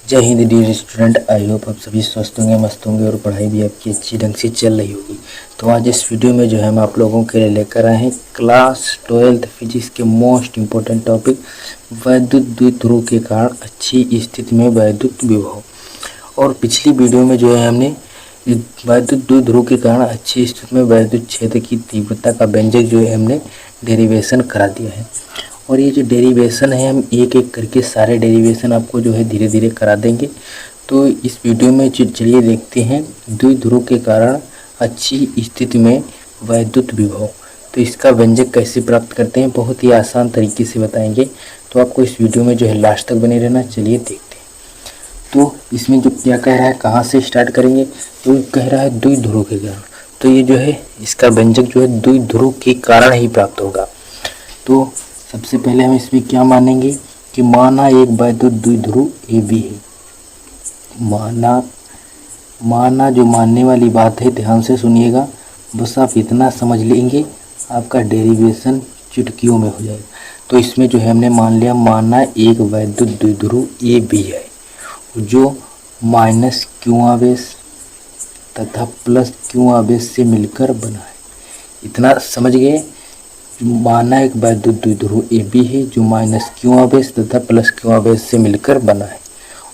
जय हिंद dear student. I hope आप सभी स्वस्थ होंगे, मस्त होंगे और पढ़ाई भी आपकी अच्छी ढंग से चल रही होगी। तो आज इस वीडियो में जो है हम आप लोगों के लिए लेकर आए हैं क्लास 12th फिजिक्स के मोस्ट इम्पोर्टेंट टॉपिक वैद्युत द्विध्रुव के कारण अच्छी स्थिति में वैद्युत विभव। और पिछली वीडियो में जो है हमने वैद्युत द्विध्रुव के कारण अच्छी स्थिति में वैद्युत क्षेत्र की तीव्रता का व्यंजक जो है हमने डेरिवेशन करा दिया है। और ये जो डेरिवेशन है हम एक एक करके सारे डेरिवेशन आपको जो है धीरे धीरे करा देंगे। तो इस वीडियो में चलिए देखते हैं द्विध्रुव के कारण अच्छी स्थिति में वैद्युत विभव। तो इसका व्यंजक कैसे प्राप्त करते हैं बहुत ही आसान तरीके से बताएंगे। तो आपको इस वीडियो में जो है लास्ट तक बने रहना। चलिए देखते हैं। तो इसमें जो क्या कह रहा है, कहाँ से स्टार्ट करेंगे, तो कह रहा है द्विध्रुव के कारण। तो ये जो है इसका व्यंजक जो है द्विध्रुव के कारण ही प्राप्त होगा। तो सबसे पहले हम इसमें क्या मानेंगे कि माना एक वैद्युत द्विध्रुव ए बी है। माना जो मानने वाली बात है, ध्यान से सुनिएगा, बस आप इतना समझ लेंगे आपका डेरिवेशन चुटकियों में हो जाएगा। तो इसमें जो है हमने मान लिया, माना एक वैद्युत द्विध्रुव ए बी है जो माइनस क्यू आवेश तथा प्लस क्यू आवेश से मिलकर बना है। इतना समझ गए। माना एक वैद्युत द्विध्रुव ए बी है जो माइनस क्यू आवेश तथा प्लस क्यू आवेश से मिलकर बना है।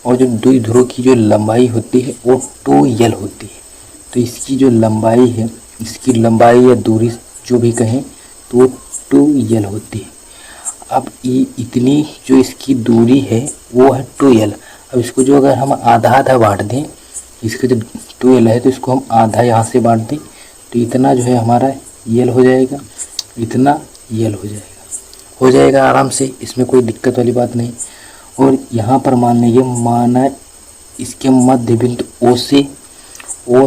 और जो द्विध्रुव की जो लंबाई होती है वो 2l होती है। तो इसकी जो लंबाई है, इसकी लंबाई या दूरी जो भी कहें तो वो 2l होती है। अब ये इतनी जो इसकी दूरी है वो है 2l। अब इसको जो अगर हम आधा आधा बांट दें, इसका जो 2l है तो इसको हम आधा यहाँ से बांट दें तो इतना जो है हमारा l हो जाएगा, इतना l हो जाएगा आराम से, इसमें कोई दिक्कत वाली बात नहीं। और यहाँ पर मान लीजिए, माना इसके मध्य बिंदु O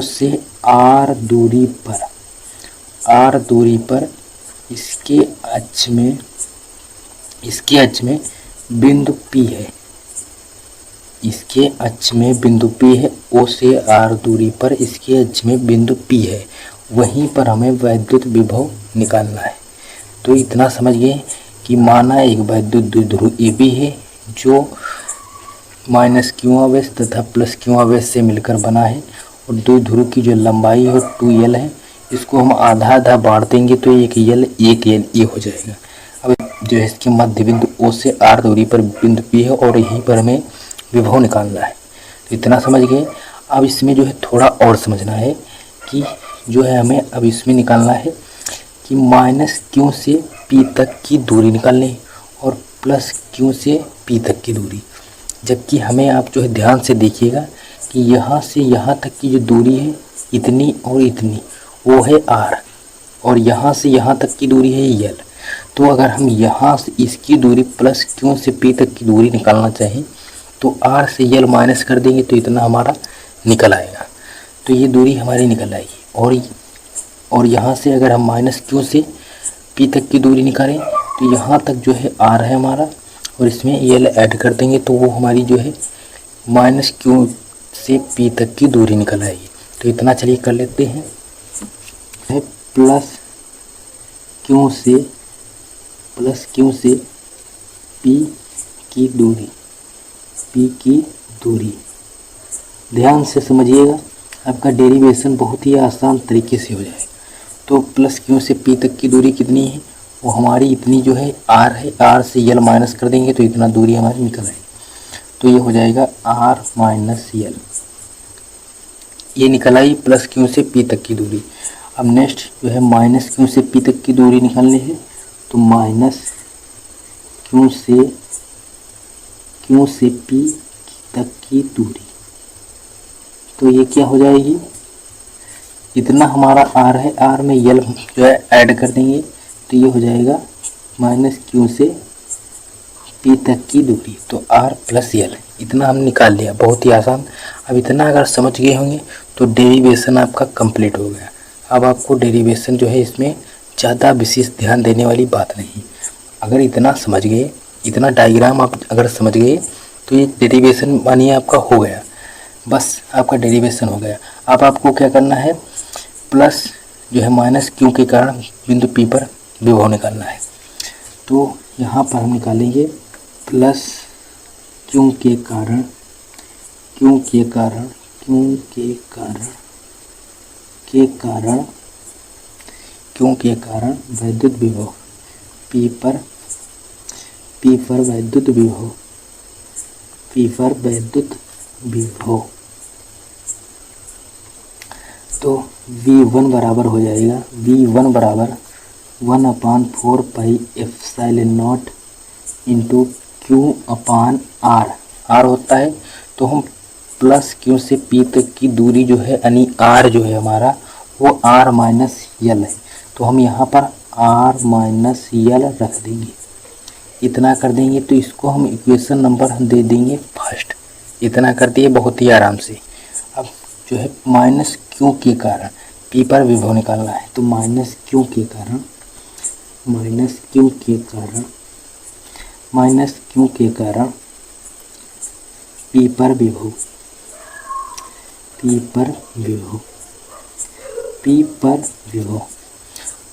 से R दूरी पर इसके अक्ष में बिंदु P है। इसके अक्ष में बिंदु P है। O से R दूरी पर इसके अक्ष में बिंदु P है। वहीं पर हमें वैद्युत विभव निकालना है। तो इतना समझ गए कि माना एक वैद्युत द्विध्रुव ए बी है जो माइनस क्यू आवेश तथा प्लस क्यू आवेश से मिलकर बना है। और द्विध्रुव की जो लंबाई है 2l है। इसको हम आधा आधा बांट देंगे तो एक l ये हो जाएगा। अब जो है इसके मध्य बिंदु O से R दूरी पर बिंदु P है और यहीं पर हमें विभव निकालना है। तो इतना समझ गए। अब इसमें जो है थोड़ा और समझना है कि जो है हमें अब इसमें निकालना है कि माइनस क्यू से P तक की दूरी निकालनी है और प्लस क्यू से P तक की दूरी। जबकि हमें आप जो है ध्यान से देखिएगा कि यहाँ से यहाँ तक की जो दूरी है इतनी और इतनी, वो है R, और यहाँ से यहाँ तक की दूरी है l। तो अगर हम यहाँ से इसकी दूरी प्लस क्यू से P तक की दूरी निकालना चाहें तो R से l माइनस कर देंगे तो इतना हमारा निकल आएगा। तो ये दूरी हमारी निकल आएगी। और यहाँ से अगर हम माइनस क्यू से P तक की दूरी निकालें तो यहाँ तक जो है R है हमारा, और इसमें l ऐड कर देंगे तो वो हमारी जो है माइनस क्यू से P तक की दूरी निकल आएगी। तो इतना चलिए कर लेते हैं। प्लस क्यू से P की दूरी। ध्यान से समझिएगा, आपका डेरिवेशन बहुत ही आसान तरीके से हो जाएगा। तो प्लस क्यू से P तक की दूरी कितनी है, वो हमारी इतनी जो है R है। R से l माइनस कर देंगे तो इतना दूरी हमारी निकल आएगी। तो ये हो जाएगा R माइनस l, ये निकल आई प्लस क्यू से P तक की दूरी। अब नेक्स्ट जो है माइनस क्यू से P तक की दूरी निकालनी है। तो माइनस क्यू से P तक की दूरी, तो ये क्या हो जाएगी, इतना हमारा R है, R में l जो है ऐड कर देंगे तो ये हो जाएगा माइनस क्यू से P तक की दूरी। तो R प्लस l इतना हम निकाल लिया, बहुत ही आसान। अब इतना अगर समझ गए होंगे तो डेरिवेशन आपका कंप्लीट हो गया। अब आपको डेरिवेशन जो है इसमें ज़्यादा विशेष ध्यान देने वाली बात नहीं। अगर इतना समझ गए, इतना डायग्राम आप अगर समझ गए तो ये डेरिवेशन मानिए आपका हो गया, बस आपका डेरिवेशन हो गया। अब आपको क्या करना है, प्लस जो है माइनस क्यू के कारण बिंदु P पर विभव निकालना है। तो यहाँ पर हम निकालेंगे प्लस क्यू के कारण क्यों के कारण क्यों के कारण वैद्युत विभव P पर वैद्युत विभव तो V1 बराबर हो जाएगा V1 बराबर 1/4 pi epsilon not into Q upon R होता है। तो हम प्लस Q से P तक की दूरी जो है यानी R जो है हमारा वो R माइनस L है। तो हम यहाँ पर R माइनस L रख देंगे, इतना कर देंगे। तो इसको हम इक्वेशन नंबर हम दे देंगे फर्स्ट। इतना कर दिए बहुत ही आराम से। अब जो है माइनस Q के कारण P पर विभव निकालना है। तो माइनस Q के कारण P पर विभव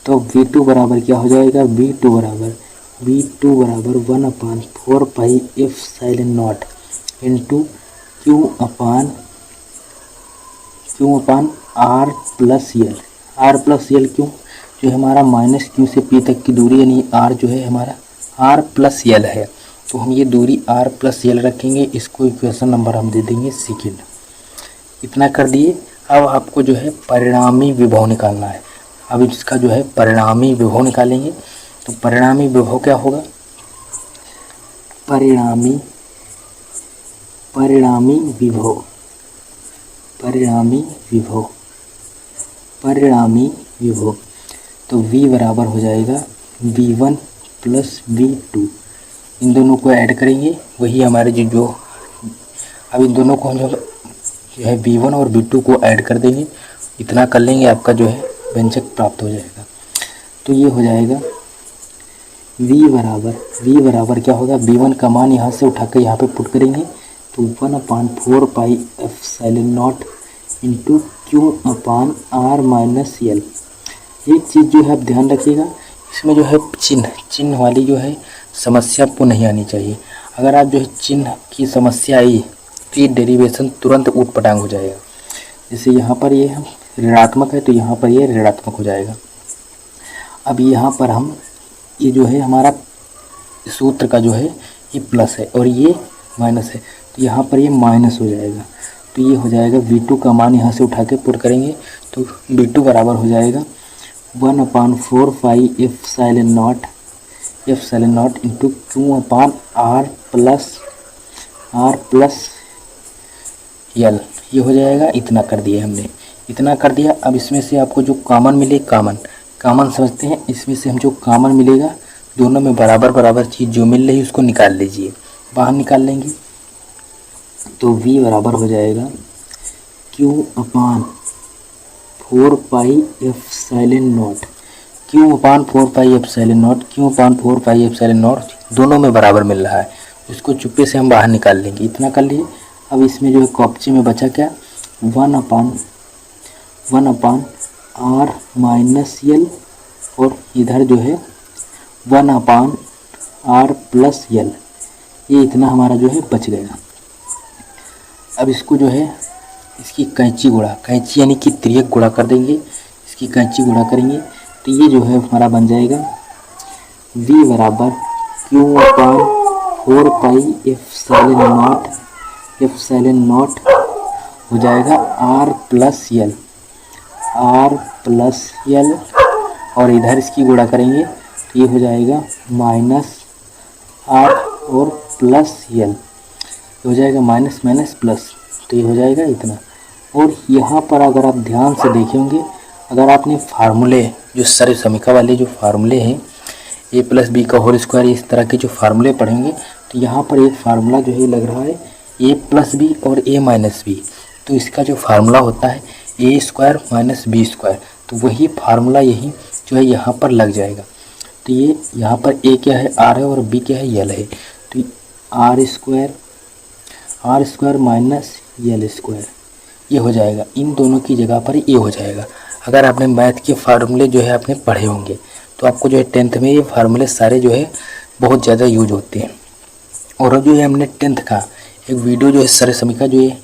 तो V2 बराबर क्या हो जाएगा V2 बराबर 1/4 pi epsilon not into Q upon R plus L क्यों जो हमारा माइनस Q से P तक की दूरी यानी R जो है हमारा R प्लस L है। तो हम ये दूरी R प्लस L रखेंगे। इसको इक्वेशन नंबर हम दे देंगे सेकेंड। इतना कर दिए। अब आपको जो है परिणामी विभव निकालना है। अब इसका जो है परिणामी विभव निकालेंगे। तो परिणामी विभव क्या होगा परिणामी विभव तो V बराबर हो जाएगा V1 प्लस V2। इन दोनों को ऐड करेंगे वही हमारे जो अब इन दोनों को हम जो है V1 और V2 को ऐड कर देंगे। इतना कर लेंगे आपका जो है व्यंजक प्राप्त हो जाएगा। तो ये हो जाएगा V बराबर क्या होगा V1 का मान यहाँ से उठा कर यहाँ पे पुट करेंगे। तो 1/4 pi epsilon not into Q upon R minus L। एक चीज़ जो है आप ध्यान रखिएगा, इसमें जो है चिन्ह वाली जो है समस्या आपको नहीं आनी चाहिए। अगर आप जो है चिन्ह की समस्या आई तो ये डेरिवेशन तुरंत ऊट पटांग हो जाएगा। जैसे यहाँ पर ये ऋणात्मक है तो यहाँ पर ये ऋणात्मक हो जाएगा। अब यहाँ पर हम ये जो है हमारा सूत्र का जो है ये प्लस है और ये माइनस है, तो यहाँ पर ये माइनस हो जाएगा। तो ये हो जाएगा V2 का मान यहाँ से उठा के पुट करेंगे। तो V2 बराबर हो जाएगा 1/4 pi epsilon not into Q upon R plus L। ये हो जाएगा। इतना कर दिया हमने, इतना कर दिया। अब इसमें से आपको जो कॉमन मिले कॉमन समझते हैं। इसमें से हम जो कॉमन मिलेगा दोनों में बराबर चीज़ जो मिल रही है उसको निकाल लीजिए, बाहर निकाल लेंगे। तो V बराबर हो जाएगा Q upon 4 pi epsilon not Q upon 4 pi epsilon not दोनों में बराबर मिल रहा है। इसको चुप्पे से हम बाहर निकाल लेंगे। इतना कर लिए। अब इसमें जो है कॉपचे में बचा क्या 1/R माइनस L और इधर जो है 1/R प्लस L। ये इतना हमारा जो है बच गया। अब इसको जो है इसकी कैंची यानी कि तिर्यक गुणा कर देंगे। इसकी कैंची गुणा करेंगे तो ये जो है हमारा बन जाएगा V बराबर Q upon 4 pi epsilon not हो जाएगा R प्लस L और इधर इसकी गुणा करेंगे तो ये हो जाएगा माइनस R और प्लस L। हो जाएगा माइनस प्लस, तो ये हो जाएगा इतना। और यहाँ पर अगर आप ध्यान से देखेंगे, अगर आपने फार्मूले जो सर्व समीकरण वाले जो फार्मूले हैं a प्लस बी का होल स्क्वायर इस तरह के जो फार्मूले पढ़ेंगे तो यहाँ पर एक फार्मूला जो है लग रहा है a प्लस बी और a माइनस बी। तो इसका जो फार्मूला होता है a square minus B square, तो वही फार्मूला यही जो है यहाँ पर लग जाएगा। तो ये यहाँ पर a क्या है r है और b क्या है l है। तो r square minus l square ये हो जाएगा। इन दोनों की जगह पर ये हो जाएगा। अगर आपने मैथ के फार्मूले जो है आपने पढ़े होंगे तो आपको जो है 10th में ये फार्मूले सारे जो है बहुत ज़्यादा यूज होते हैं। और जो है हमने 10th का एक वीडियो जो है सर समीक्षा जो है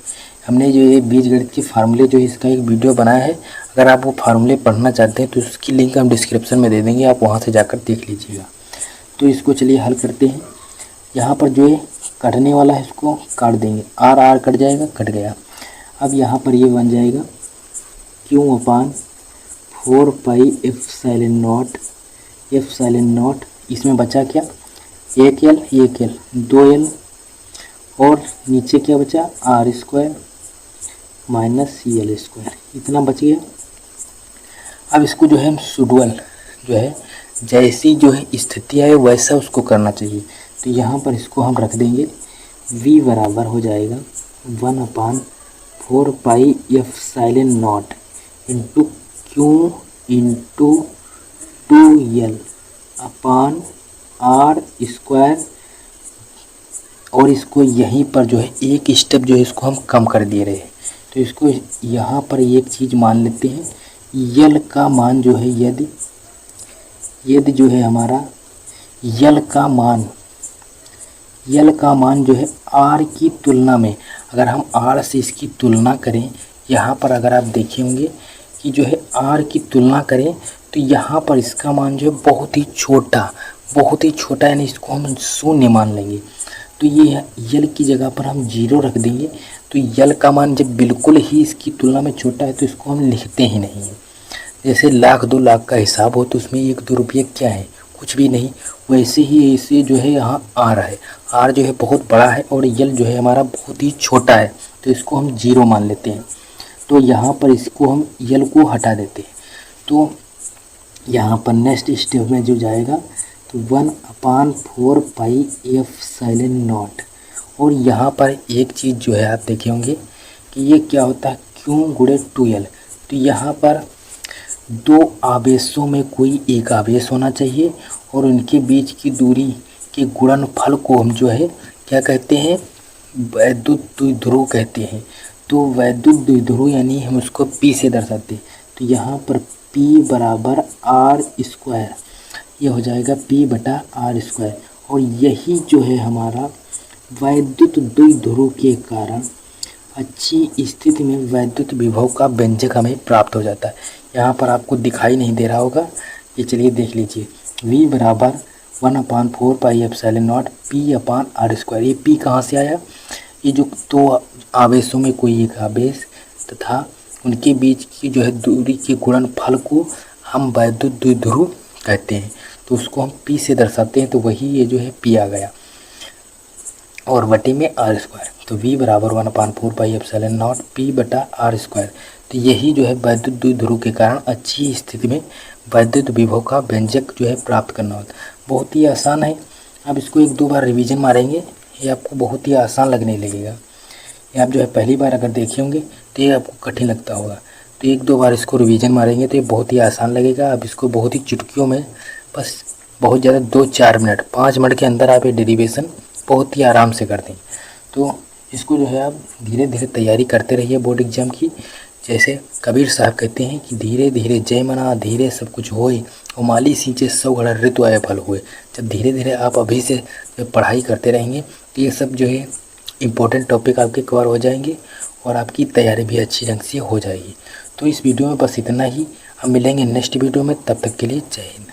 हमने जो ये बीजगणित के फार्मूले जो है इसका एक वीडियो बनाया है। अगर आप वो फार्मूले पढ़ना चाहते हैं तो उसकी लिंक हम डिस्क्रिप्शन में दे देंगे, आप वहाँ से जाकर देख लीजिएगा। तो इसको चलिए हल करते हैं। यहाँ पर जो है कटने वाला है इसको काट देंगे, आर आर कट जाएगा, कट गया। अब यहाँ पर ये बन जाएगा Q/4 पाई एप्सिलॉन नॉट। इसमें बचा क्या, एक एल 2 एल और नीचे क्या बचा r² माइनस CL², इतना बच गया। अब इसको जो है हम सुडुअल जो है जैसी जो है स्थिति है वैसा उसको करना चाहिए। तो यहाँ पर इसको हम रख देंगे, v बराबर हो जाएगा 1/4 pi epsilon not into Q into 2L upon r²। और इसको यहीं पर जो है एक स्टेप जो है इसको हम कम कर दे रहे हैं। तो इसको यहाँ पर एक चीज़ मान लेते हैं, यल का मान जो है यदि जो है हमारा यल का मान जो है आर की तुलना में, अगर हम आर से इसकी तुलना करें, यहाँ पर अगर आप देखे होंगे कि जो है आर की तुलना करें तो यहाँ पर इसका मान जो है बहुत ही छोटा यानी इसको हम शून्य मान लेंगे। तो ये यल की जगह पर हम 0 रख देंगे। तो यल का मान जब बिल्कुल ही इसकी तुलना में छोटा है तो इसको हम लिखते ही नहीं है। जैसे 1,00,000 2,00,000 का हिसाब हो तो उसमें 1-2 रुपये क्या है, कुछ भी नहीं। वैसे ही ऐसे जो है यहाँ आर है, आर जो है बहुत बड़ा है और यल जो है हमारा बहुत ही छोटा है, तो इसको हम 0 मान लेते हैं। तो यहाँ पर इसको हम यल को हटा देते हैं। तो यहाँ पर नेक्स्ट स्टेप में जो जाएगा तो 1/4 पाई एप्सिलॉन नॉट। और यहाँ पर एक चीज़ जो है आप देखे होंगे कि ये क्या होता है, Q/2L। तो यहाँ पर 2 आवेशों में कोई एक आवेश होना चाहिए और उनके बीच की दूरी के गुणनफल को हम जो है क्या कहते हैं, वैद्युत द्विध्रुव कहते हैं। तो वैद्युत द्विध्रुव यानी हम उसको P से दर्शाते हैं। तो यहाँ पर P बराबर r², ये हो जाएगा P/r²। और यही जो है हमारा वैद्युत द्विध्रुव के कारण अच्छी स्थिति में वैद्युत विभव का व्यंजक हमें प्राप्त हो जाता है। यहाँ पर आपको दिखाई नहीं दे रहा होगा, ये चलिए देख लीजिए। V बराबर 1/4 पाई एप्सिलॉन नॉट P/r²। ये P कहाँ से आया, ये जो 2 आवेशों में कोई एक आवेश तथा उनके बीच की जो है दूरी के गुणनफल को हम वैद्युत द्विध्रुव कहते हैं। तो उसको हम P से दर्शाते हैं, तो वही ये जो है P आ गया और बटे में r²। तो V बराबर 1/4 पाई एप्सिलॉन नॉट P/r²। तो यही जो है वैद्युत द्विध्रुव के कारण अच्छी स्थिति में वैद्युत विभव का व्यंजक जो है प्राप्त करना होता है। बहुत ही आसान है, आप इसको 1-2 बार रिवीजन मारेंगे, ये आपको बहुत ही आसान लगने लगेगा। ये आप जो है पहली बार अगर देखे होंगे तो ये आपको कठिन लगता होगा, तो 1-2 बार इसको रिवीजन मारेंगे तो ये बहुत ही आसान लगेगा। आप इसको बहुत ही चुटकियों में, बस बहुत ज़्यादा 2-4 मिनट 5 मिनट के अंदर आप ये डेरिवेशन बहुत ही आराम से कर दें। तो इसको जो है आप धीरे धीरे तैयारी करते रहिए बोर्ड एग्जाम की। जैसे कबीर साहब कहते हैं कि धीरे धीरे जय मना धीरे सब कुछ होए, और माली सींचे 100 घड़ा ऋतु आए फल हुए। जब धीरे धीरे आप अभी से जब पढ़ाई करते रहेंगे तो ये सब जो है इम्पोर्टेंट टॉपिक आपके कवर हो जाएंगे और आपकी तैयारी भी अच्छी ढंग से हो जाएगी। तो इस वीडियो में बस इतना ही, हम मिलेंगे नेक्स्ट वीडियो में, तब तक के लिए जय हिंद।